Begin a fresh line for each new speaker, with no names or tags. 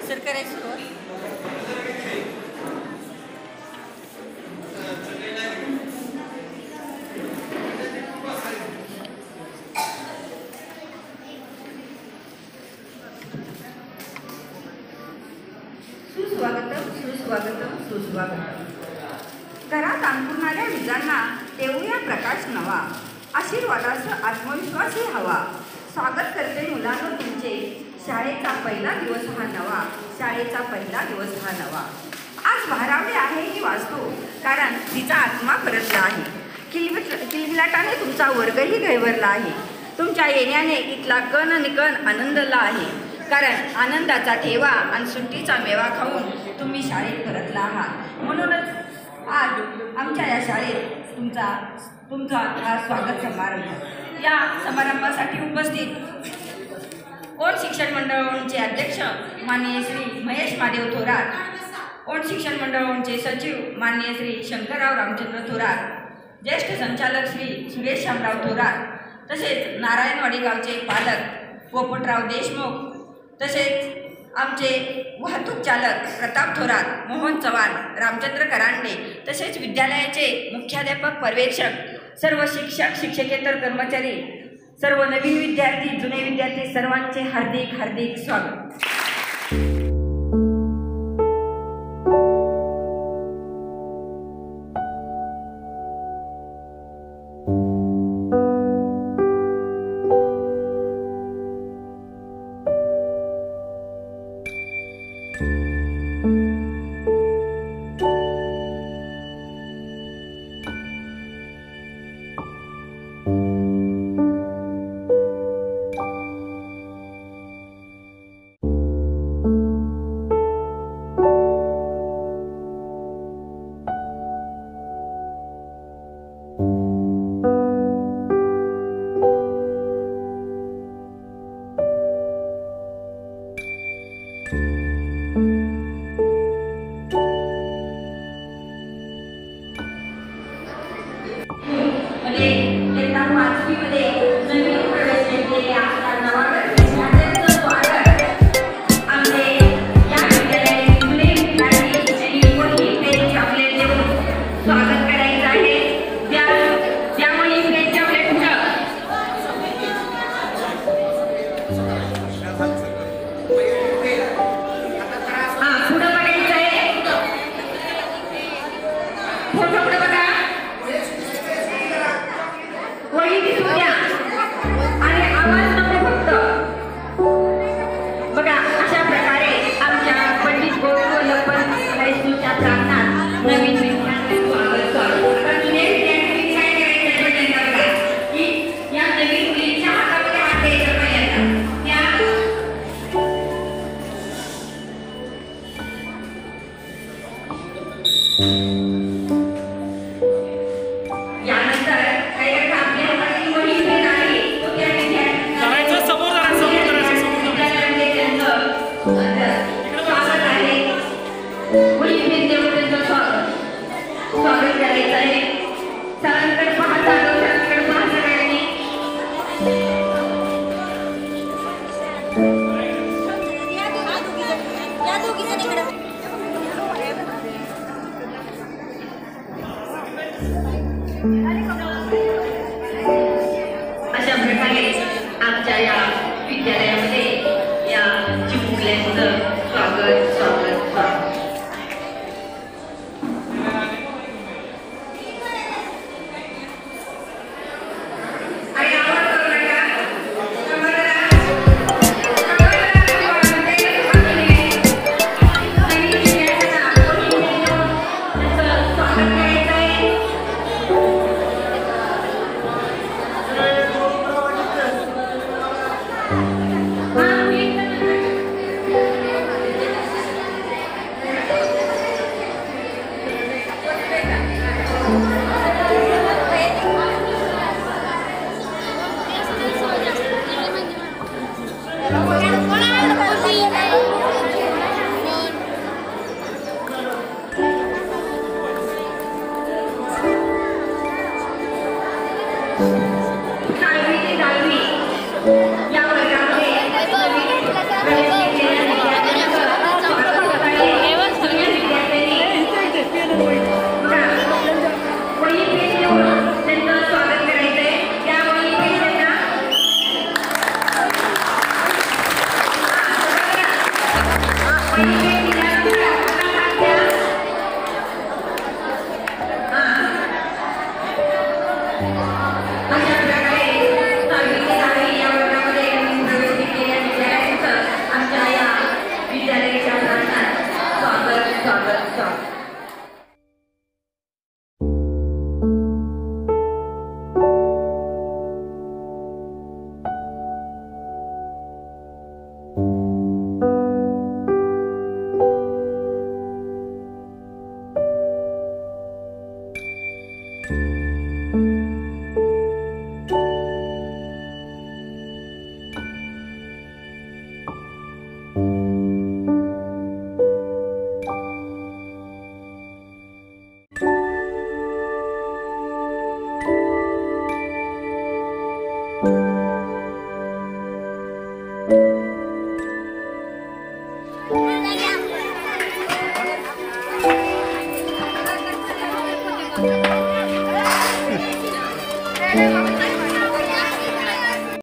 सरकारी स्टोर
सुस्वागतम सुस्वागतम सुस्वागतम. घरात अंकुरणाऱ्या विजांना देऊया प्रकाश नवा, आशीर्वादाचा आत्मविश्वासही हवा. स्वागत करते मुलांनो तुमचे, शाळेचा पहिला दिवस हा नवा, शाळेचा पहिला दिवस हा नवा. आज भारावले आहे ही वास्तू, कारण तिचा आत्मा परतला आहे. किलबिलाटाने तुमचा वर्गही गैवरला आहे. तुमच्या येण्याने इथला कण निकण आनंदला आहे, कारण आनंदाचा ठेवा आणि सुट्टीचा मेवा खाऊन तुम्ही शाळेत परतला आहात. म्हणूनच आज आमच्या या शाळेत तुमचा हा स्वागत समारंभ. या समारंभासाठी उपस्थित ओढ शिक्षण मंडळाचे अध्यक्ष माननीय श्री महेश महादेव थोरात, ओढ शिक्षण मंडळाचे सचिव माननीय श्री शंकरराव रामचंद्र थोरात, ज्येष्ठ संचालक श्री सुरेश शामराव थोरात, तसेच नारायणवाडी गावचे पालक पोपटराव देशमुख, तसेच आमचे वाहतूक चालक प्रताप थोरात, मोहन चव्हाण, रामचंद्र करांडे, तसेच विद्यालयाचे मुख्याध्यापक पर्यवेक्षक, सर्व शिक्षक शिक्षकेतर कर्मचारी, सर्व नवीन विद्यार्थी जुने विद्यार्थी सर्वांचे हार्दिक हार्दिक स्वागत.